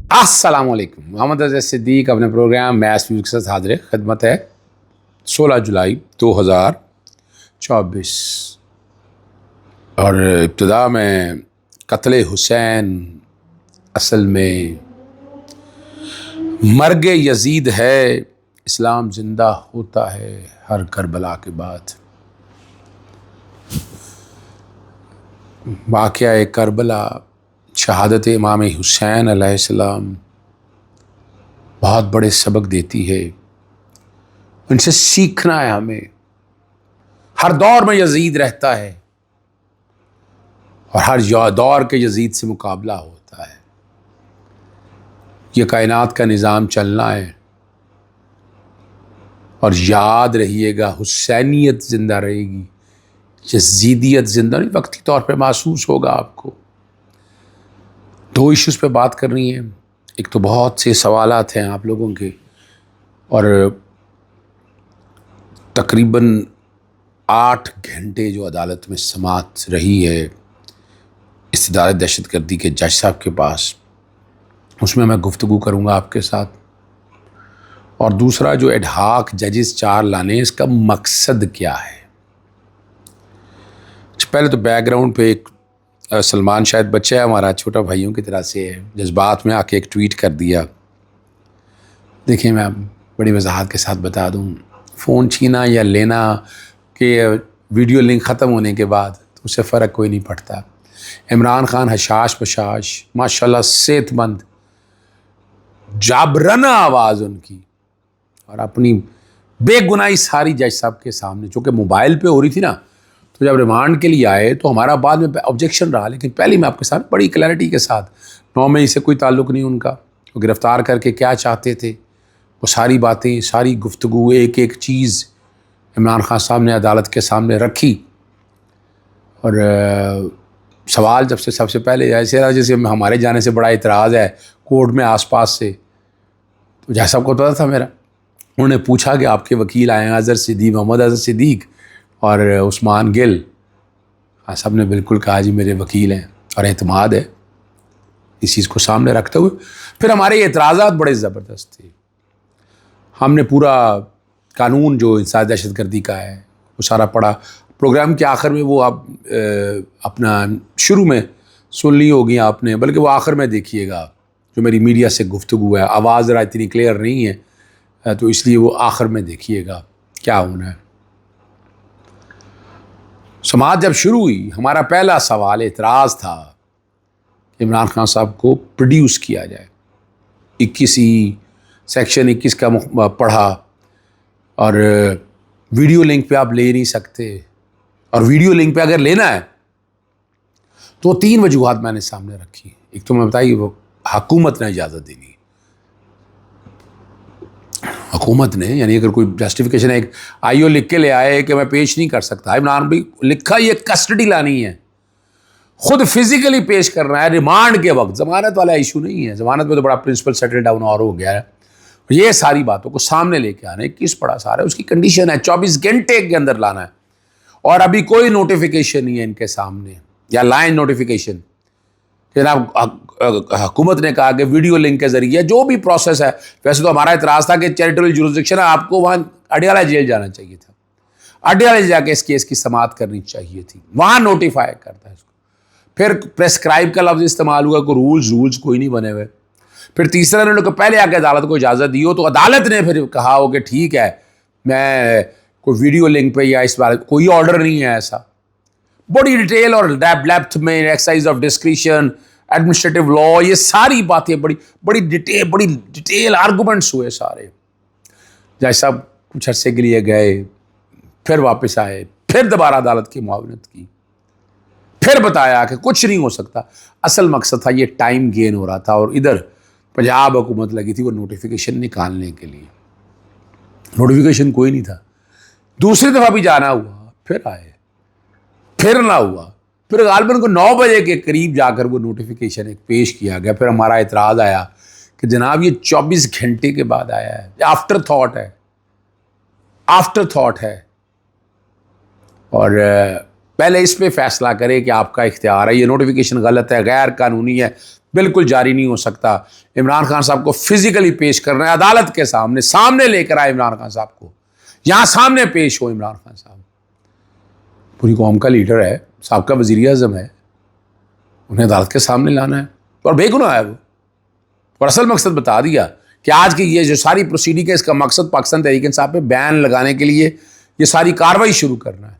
السلام علیکم. محمد اظہر صدیق اپنے پروگرام میث میوزک کے ساتھ حاضر خدمت ہے. 16 جولائی 2024 اور ابتدا میں قتل حسین اصل میں مرگ یزید ہے، اسلام زندہ ہوتا ہے ہر کربلا کے بعد. واقعہ کربلا، شہادت امام حسین علیہ السلام بہت بڑے سبق دیتی ہے. ان سے سیکھنا ہے ہمیں. ہر دور میں یزید رہتا ہے اور ہر دور کے یزید سے مقابلہ ہوتا ہے. یہ کائنات کا نظام چلنا ہے اور یاد رہیے گا حسینیت زندہ رہے گی، یزیدیت زندہ نہیں. وقتی طور پہ محسوس ہوگا آپ کو. 2 ایشوز پہ بات کرنی ہے. ایک تو بہت سے سوالات ہیں آپ لوگوں کے، اور تقریباً 8 گھنٹے جو عدالت میں سماعت رہی ہے استدارہ دہشت گردی کے جج صاحب کے پاس، اس میں گفتگو کروں گا آپ کے ساتھ. اور دوسرا جو ایڈہاک ججز 4 لانے، اس کا مقصد کیا ہے. پہلے تو بیک گراؤنڈ پہ ایک سلمان شاید بچہ ہے ہمارا، چھوٹا بھائیوں کی طرح سے ہے، جذبات میں آ کے ایک ٹویٹ کر دیا. دیکھیں میں بڑی وضاحت کے ساتھ بتا دوں، فون چھینا یا لینا کہ ویڈیو لنک ختم ہونے کے بعد تو اس سے فرق کوئی نہیں پڑتا. عمران خان حشاش پشاش ماشاءاللہ صحت مند، جابرانہ آواز ان کی، اور اپنی بے گناہی ساری جج صاحب کے سامنے، چونکہ موبائل پہ ہو رہی تھی نا، تو جب ریمانڈ کے لیے آئے تو ہمارا بعد میں آبجیکشن رہا، لیکن پہلے میں آپ کے ساتھ بڑی کلیئرٹی کے ساتھ 9 مئی سے کوئی تعلق نہیں ان کا. وہ گرفتار کر کے کیا چاہتے تھے، وہ ساری باتیں، ساری گفتگو، ایک ایک چیز عمران خان صاحب نے عدالت کے سامنے رکھی. اور سوال جب سے سب سے پہلے ایسے رہا جیسے ہمارے جانے سے بڑا اعتراض ہے کورٹ میں آس پاس سے، تو جیسا آپ کو پتا تھا میرا، انہوں نے پوچھا کہ آپ کے وکیل آئے ہیں اظہر صدیق، محمد اظہر صدیق اور عثمان گل. ہاں صاحب نے بالکل کہا جی میرے وکیل ہیں، اور اعتماد ہے اس چیز کو سامنے رکھتے ہوئے. پھر ہمارے اعتراضات بڑے زبردست تھے. ہم نے پورا قانون جو انسداد دہشت گردی کا ہے وہ سارا پڑھا. پروگرام کے آخر میں وہ آپ اپنا شروع میں سن لی ہوگی آپ نے، بلکہ وہ آخر میں دیکھیے گا جو میری میڈیا سے گفتگو ہے. آواز ذرا اتنی کلیئر نہیں ہے تو اس لیے وہ آخر میں دیکھیے گا کیا ہونا ہے. سماعت جب شروع ہوئی، ہمارا پہلا سوال اعتراض تھا کہ عمران خان صاحب کو پروڈیوس کیا جائے. 21 سیکشن 21 کا پڑھا، اور ویڈیو لنک پہ آپ لے نہیں سکتے، اور ویڈیو لنک پہ اگر لینا ہے تو 3 وجوہات میں نے سامنے رکھی. ایک تو میں بتائیے وہ حکومت نے اجازت دینی، حکومت نے، یعنی اگر کوئی جسٹیفیکیشن ہے، ایک آئیو لکھ کے لے آئے کہ میں پیش نہیں کر سکتا، عمران بھی لکھا یہ کسٹڈی لانی ہے، خود فزیکلی پیش کرنا ہے ریمانڈ کے وقت. ضمانت والا ایشو نہیں ہے، ضمانت میں تو بڑا پرنسپل سیٹل ڈاؤن اور ہو گیا ہے. یہ ساری باتوں کو سامنے لے کے آنا ہے. 21 پڑا سارا، اس کی کنڈیشن ہے 24 گھنٹے کے اندر لانا ہے، اور ابھی کوئی نوٹیفیکیشن نہیں ہے ان کے سامنے یا لائن نوٹیفیکیشن. جناب حکومت نے کہا کہ ویڈیو لنک کے ذریعے جو بھی پروسیس ہے، ویسے تو ہمارا اعتراض تھا کہ چیریٹیبل جورسڈکشن ہے، آپ کو وہاں اڈیالہ جیل جانا چاہیے تھا، اڈیالہ جا کے اس کیس کی سماعت کرنی چاہیے تھی، وہاں نوٹیفائی کرتا ہے اس کو. پھر پریسکرائب کا لفظ استعمال ہوا کہ رولز کوئی نہیں بنے ہوئے. پھر تیسرا انہوں نے پہلے آ کے عدالت کو اجازت دی ہو تو عدالت نے پھر کہا ہو کہ ٹھیک ہے، میں کوئی ویڈیو لنک پہ یا اس بارے کوئی آرڈر نہیں ہے ایسا. بڑی ڈیٹیل اور ڈیپتھ میں ایکسرسائز آف ڈسکریشن، ایڈمنسٹریٹو لا، یہ ساری باتیں بڑی ڈیٹیل آرگومنٹس ہوئے سارے. جج صاحب کچھ عرصے کے لیے گئے، پھر واپس آئے، پھر دوبارہ عدالت کی معاونت کی، پھر بتایا کہ کچھ نہیں ہو سکتا. اصل مقصد تھا یہ ٹائم گین ہو رہا تھا، اور ادھر پنجاب حکومت لگی تھی وہ نوٹیفیکیشن نکالنے کے لیے. نوٹیفیکیشن کوئی نہیں تھا. دوسری دفعہ بھی جانا ہوا، پھر آئے، پھر نہ ہوا، پھر غالباً کو 9 بجے کے قریب جا کر وہ نوٹیفیکیشن ایک پیش کیا گیا. پھر ہمارا اعتراض آیا کہ جناب یہ 24 گھنٹے کے بعد آیا ہے، یہ آفٹر تھاٹ ہے، اور پہلے اس پہ فیصلہ کرے کہ آپ کا اختیار ہے، یہ نوٹیفیکیشن غلط ہے، غیر قانونی ہے، بالکل جاری نہیں ہو سکتا. عمران خان صاحب کو فزیکلی پیش کرنا ہے عدالت کے سامنے لے کر آئے عمران خان صاحب کو, یہاں سامنے پیش ہو عمران خان صاحب. پوری قوم کا لیڈر ہے, سابقہ وزیر اعظم ہے, انہیں عدالت کے سامنے لانا ہے, اور بے گناہ ہے وہ. اور اصل مقصد بتا دیا کہ آج کی یہ جو ساری پروسیڈنگ ہے اس کا مقصد پاکستان تحریک انصاف پہ بین لگانے کے لیے یہ ساری کارروائی شروع کرنا ہے.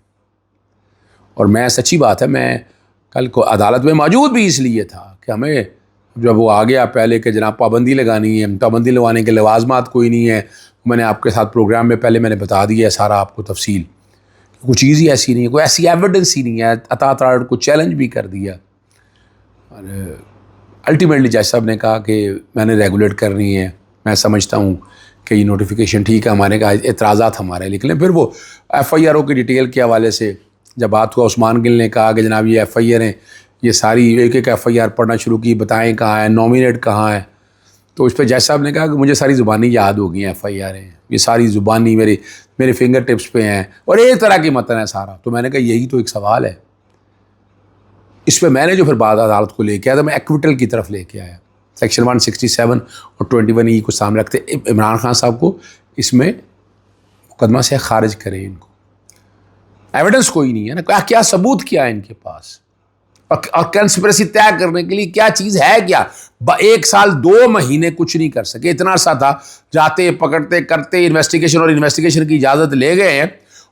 اور میں سچی بات ہے, میں کل کو عدالت میں موجود بھی اس لیے تھا کہ ہمیں جب وہ آ گیا پہلے کہ جناب پابندی لگانی ہے, پابندی لگانے کے لوازمات کوئی نہیں ہے. میں نے آپ کے ساتھ پروگرام میں پہلے میں نے بتا دیا ہے سارا آپ کو تفصیل, کوئی چیز ہی ایسی نہیں ہے, کوئی ایسی ایویڈنس ہی نہیں ہے. اطاعت آرڈر کو چیلنج بھی کر دیا. اور الٹیمیٹلی جج صاحب نے کہا کہ میں نے ریگولیٹ کرنی ہے, میں سمجھتا ہوں کہ یہ نوٹیفیکیشن ٹھیک ہے, ہمارے کا اعتراضات ہمارے لکھ لیں. پھر وہ ایف آئی آر او کی ڈیٹیل کے حوالے سے جب بات ہوا, عثمان گل نے کہا کہ جناب یہ ایف آئی آر ہیں, یہ ساری ایک ایک ایف آئی آر پڑھنا شروع کی, بتائیں کہاں ہے, نامینیٹ کہاں ہے. تو اس پہ جج صاحب نے کہا کہ مجھے ساری زبانی یاد ہو گئی ہیں ایف آئی آر ہیں, یہ ساری زبانی میرے فنگر ٹپس پہ ہیں, اور ایک طرح کی متن ہے سارا. تو میں نے کہا یہی تو ایک سوال ہے. اس پہ میں نے جو پھر بعد عدالت کو لے کے آیا تو میں ایکویٹل کی طرف لے کے آیا. سیکشن 167 اور 21E کو سامنے رکھتے عمران خان صاحب کو اس میں مقدمہ سے خارج کریں. ان کو ایویڈنس کوئی نہیں ہے نا, کیا ثبوت کیا ہے ان کے پاس, اور کنسپریسی طے کرنے کے لیے کیا چیز ہے, کیا 1 سال 2 مہینے کچھ نہیں کر سکے. اتنا عرصہ تھا, جاتے پکڑتے کرتے انویسٹیگیشن, اور انویسٹیگیشن کی اجازت لے گئے ہیں.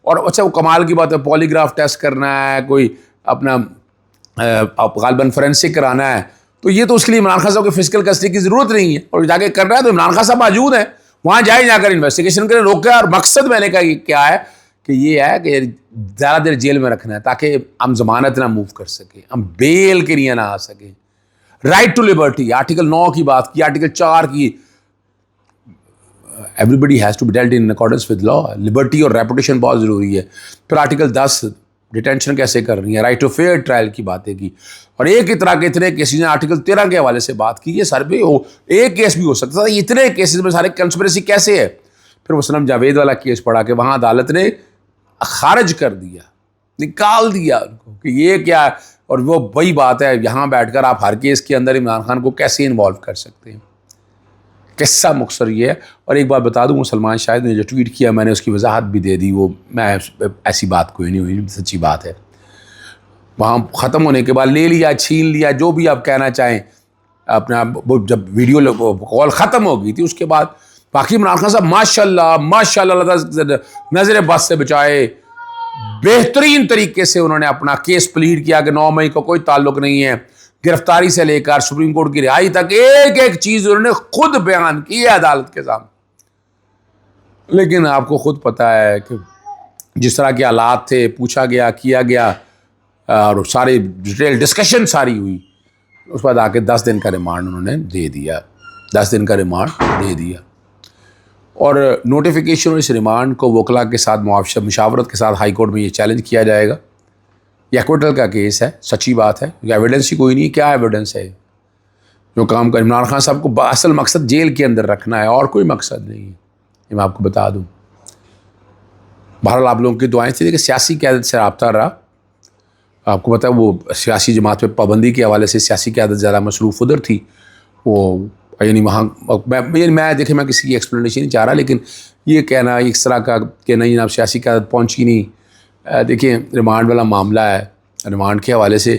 اور اچھا وہ کمال کی بات ہے, پولیگراف ٹیسٹ کرنا ہے, کوئی اپنا غالباً فورینسک کرانا ہے, تو یہ تو اس کے لیے عمران خان صاحب کو فزیکل کسٹڈی کی ضرورت نہیں ہے. اور جا کے کر رہا ہے تو عمران خان صاحب موجود ہیں, وہاں جائیں, جا کر انویسٹیگیشن کریں, روکیں. اور مقصد میں نے کہا کیا ہے کہ یہ ہے کہ زیادہ دیر جیل میں رکھنا ہے تاکہ ہم ضمانت نہ موو کر سکیں, ہم بیل کے لیے نہ آ سکیں. رائٹ ٹو لبرٹی, آرٹیکل 9 کی بات کی, آرٹیکل 4 کی, everybody has to be dealt in accordance with law. Liberty اور ریپوٹیشن بہت ضروری ہے. پھر آرٹیکل 10 ڈیٹینشن کیسے کرنی ہے, رائٹ ٹو فیئر ٹرائل کی باتیں کی. اور ایک ہی طرح کے اتنے کیسز نے آرٹیکل 13 کے حوالے سے بات کی. یہ سر بھی ایک کیس بھی ہو سکتا تھا, اتنے کیسز میں سارے کنسپریسی کیسے ہے. پھر وہ سنم جاوید والا کیس پڑھا کہ وہاں عدالت نے خارج کر دیا, نکال دیا ان کو کہ یہ کیا ہے. اور وہ وہی بات ہے, یہاں بیٹھ کر آپ ہر کیس کے اندر عمران خان کو کیسے انوالو کر سکتے ہیں. قصہ مختصر یہ ہے. اور ایک بات بتا دوں, وہ سلمان شاہد نے جو ٹویٹ کیا میں نے اس کی وضاحت بھی دے دی, وہ میں ایسی بات کوئی نہیں ہوئی, سچی بات ہے. وہاں ختم ہونے کے بعد لے لیا, چھین لیا, جو بھی آپ کہنا چاہیں, اپنا جب ویڈیو کال ختم ہو گئی تھی اس کے بعد باقی عمران خان صاحب ماشاء اللہ اللہ نظر بس سے بچائے, بہترین طریقے سے انہوں نے اپنا کیس پلیڈ کیا کہ 9 مئی کو کوئی تعلق نہیں ہے, گرفتاری سے لے کر سپریم کورٹ کی رہائی تک ایک ایک چیز انہوں نے خود بیان کی ہے عدالت کے سامنے. لیکن آپ کو خود پتہ ہے کہ جس طرح کے حالات تھے, پوچھا گیا, کیا گیا, اور سارے ڈیٹیل ڈسکشن ساری ہوئی, اس بعد آ کے 10 دن کا ریمانڈ انہوں نے دے دیا, 10 دن کا ریمانڈ دے دیا. اور نوٹیفیکیشن اور اس ریمانڈ کو وکلا کے ساتھ مشاورت کے ساتھ ہائی کورٹ میں یہ چیلنج کیا جائے گا. یہ ایکویٹل کا کیس ہے, سچی بات ہے, ایویڈنس ہی کوئی نہیں. کیا ایویڈنس ہے جو کام کر عمران خان صاحب کو اصل مقصد جیل کے اندر رکھنا ہے, اور کوئی مقصد نہیں ہے, یہ میں آپ کو بتا دوں. بہرحال آپ لوگوں کی دعائیں تھیں کہ سیاسی قیادت سے رابطہ رہا. آپ کو پتہ ہے وہ سیاسی جماعت پہ پابندی کے حوالے سے سیاسی قیادت زیادہ مصروف ادھر تھی. وہ یعنی وہاں میں دیکھیں میں کسی کی ایکسپلینیشن نہیں چاہ رہا, لیکن یہ کہنا اس طرح کا کہ نہیں جناب سیاسی قیادت پہنچی نہیں. دیکھیں ریمانڈ والا معاملہ ہے, ریمانڈ کے حوالے سے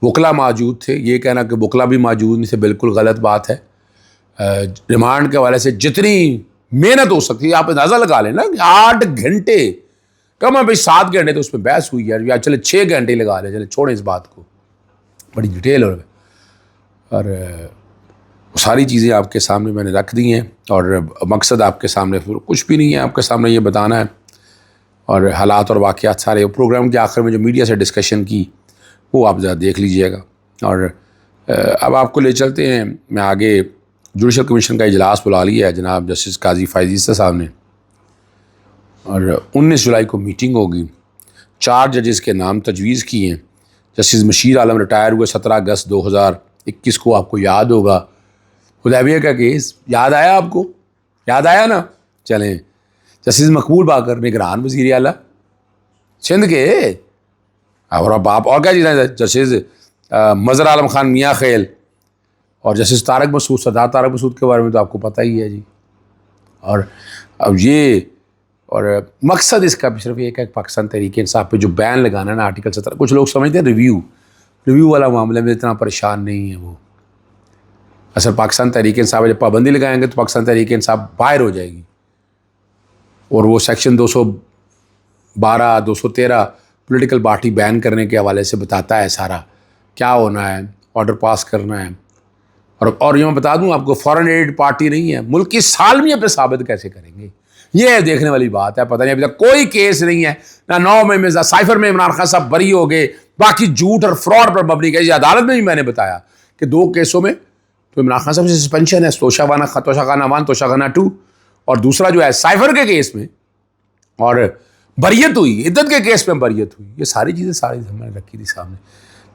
وکلا موجود تھے, یہ کہنا کہ وکلا بھی موجود نہیں تھے بالکل غلط بات ہے. ریمانڈ کے حوالے سے جتنی محنت ہو سکتی ہے آپ اندازہ لگا لیں نا, 8 گھنٹے کم ہے بھائی, 7 گھنٹے تو اس میں بحث ہوئی ہے, یا چلے 6 گھنٹے لگا لیں, چلے چھوڑیں اس بات کو, بڑی ڈیٹیل. اور ساری چیزیں آپ کے سامنے میں نے رکھ دی ہیں, اور مقصد آپ کے سامنے کچھ بھی نہیں ہے, آپ کے سامنے یہ بتانا ہے. اور حالات اور واقعات سارے پروگرام کے آخر میں جو میڈیا سے ڈسکشن کی وہ آپ ذرا دیکھ لیجئے گا. اور اب آپ کو لے چلتے ہیں, میں آگے جوڈیشل کمیشن کا اجلاس بلا لیا ہے جناب جسٹس قاضی فائز عیسیٰ صاحب نے, اور 19 جولائی کو میٹنگ ہوگی. 4 ججز کے نام تجویز کیے ہیں. جسٹس مشیر عالم ریٹائر ہوئے 17 اگست 2021 کو, آپ کو یاد ہوگا حدیبیہ کا کیس, یاد آیا آپ کو, یاد آیا نا. چلیں, جسٹس مقبول باقر نگران وزیر اعلیٰ سندھ کے, اور اب آپ اور کیا چیزیں, جسٹس مظہر عالم خان میاں خیل, اور جسٹس طارق مسعود، سردار طارق مسعود کے بارے میں تو آپ کو پتہ ہی ہے جی. اور اب یہ اور مقصد اس کا بھی صرف ایک ہے، پاکستان تحریک انصاف پہ جو بین لگانا ہے نا آرٹیکل 17، کچھ لوگ سمجھتے ہیں ریویو والا معاملے میں اتنا پریشان نہیں ہے وہ. اصل پاکستان تحریک انصاف جب پابندی لگائیں گے تو پاکستان تحریک انصاف باہر ہو جائے گی، اور وہ سیکشن 212 213 پولیٹیکل پارٹی بین کرنے کے حوالے سے بتاتا ہے سارا کیا ہونا ہے، آرڈر پاس کرنا ہے. اور یہ میں بتا دوں آپ کو، فارن ایڈ پارٹی نہیں ہے، ملک کی سالمیت پہ ثابت کیسے کریں گے، یہ دیکھنے والی بات ہے. پتہ نہیں ابھی تک کوئی کیس نہیں ہے، نہ 9 میں مرزا سائفر میں عمران خان صاحب بری ہو گئے، باقی جھوٹ اور فراڈ پر مبنی ہے. عدالت میں بھی میں نے بتایا کہ 2 کیسوں میں تو عمران خان صاحب سے سسپینشن ہے، توشہ خانہ 1 توشہ خانہ 2، اور دوسرا جو ہے سائفر کے کیس میں، اور بریت ہوئی، عدت کے کیس میں بریت ہوئی. یہ ساری چیزیں ہم نے رکھی تھی سامنے.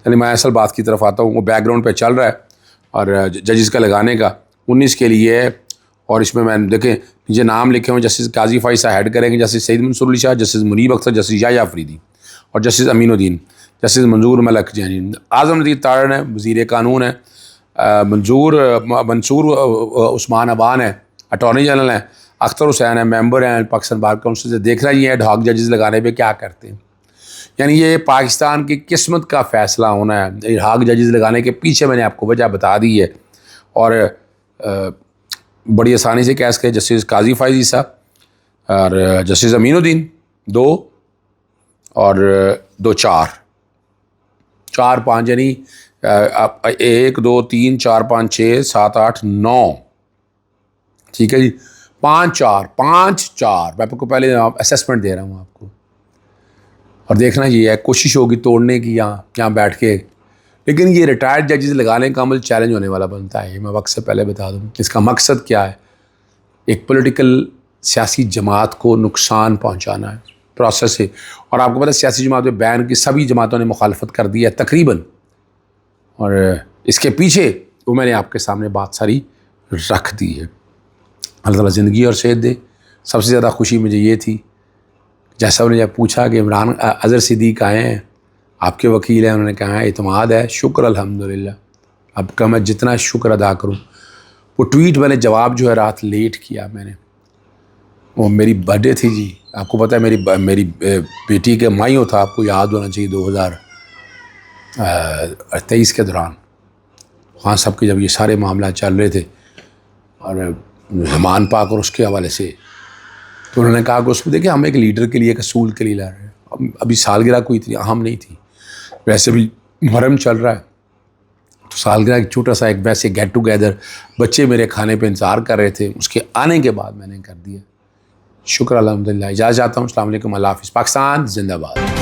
یعنی میں اصل بات کی طرف آتا ہوں، وہ بیک گراؤنڈ پہ چل رہا ہے اور ججز کا لگانے کا 19 کے لیے ہے. اور اس میں دیکھیں نیچے نام لکھے ہوئے، جسٹس قاضی فائزہ ہیڈ کریں گے، جسٹس سعید منصور علی شاہ، جسٹس منیب اختر، جسٹس یحییٰ فریدی، اور جسٹس امین الدین، جسٹس منظور ملک جینی. اعظم ندیر تارڑ ہے، وزیر قانون ہے. منصور عثمان ابان ہے، اٹارنی جنرل ہیں. اختر حسین ہے، ممبر ہیں پاکستان بار کونسل سے. دیکھنا یہ ایڈ ہاک ججز لگانے پہ کیا کرتے ہیں. یعنی یہ پاکستان کی قسمت کا فیصلہ ہونا ہے. ایڈ ہاک ججز لگانے کے پیچھے میں نے آپ کو وجہ بتا دی ہے، اور بڑی آسانی سے کیس کے جسٹس قاضی فائزی صاحب اور جسٹس امین الدین 2 اور 2 4 5، یعنی 1 2 3 4 5 6 7 8 9، ٹھیک ہے جی. 5 4 میں آپ کو پہلے اسیسمنٹ دے رہا ہوں آپ کو. اور دیکھنا یہ ہے، کوشش ہوگی توڑنے کی یہاں بیٹھ کے، لیکن یہ ریٹائرڈ ججز لگانے کا عمل چیلنج ہونے والا بنتا ہے. میں وقت سے پہلے بتا دوں اس کا مقصد کیا ہے. ایک پولیٹیکل سیاسی جماعت کو نقصان پہنچانا ہے پروسیس سے. اور آپ کو پتہ ہے سیاسی جماعت میں بین کی سبھی جماعتوں نے مخالفت کر دی ہے تقریباً، اور اس کے پیچھے وہ میں نے آپ کے سامنے بات ساری رکھ دی ہے. اللہ تعالیٰ زندگی اور صحت دے. سب سے زیادہ خوشی مجھے یہ تھی، جیسا انہوں نے جب پوچھا کہ عمران اظہر صدیق آئے ہیں، آپ کے وکیل ہیں، انہوں نے کہا ہے اعتماد ہے. شکر الحمدللہ. اب کا میں جتنا شکر ادا کروں. وہ ٹویٹ میں نے جواب جو ہے رات لیٹ کیا میں نے، وہ میری برتھ ڈے تھی جی. آپ کو پتہ ہے میری بیٹی کے مائیوں تھا، آپ کو یاد ہونا چاہیے 2023 کے دوران خان صاحب کے جب یہ سارے معاملات چل رہے تھے اور مہمان پاک اور اس کے حوالے سے، تو انہوں نے کہا کہ اس میں دیکھیں ہم ایک لیڈر کے لیے، ایک اصول کے لیے لڑ رہے ہیں. ابھی سالگرہ کوئی اتنی اہم نہیں تھی، ویسے بھی محرم چل رہا ہے، تو سالگرہ ایک چھوٹا سا ایک ویسے گیٹ ٹوگیدر، بچے میرے کھانے پہ انتظار کر رہے تھے، اس کے آنے کے بعد میں نے کر دیا. شکر الحمدللہ. اجازت چاہتا ہوں. السلام علیکم. اللہ حافظ. پاکستان زندہ باد.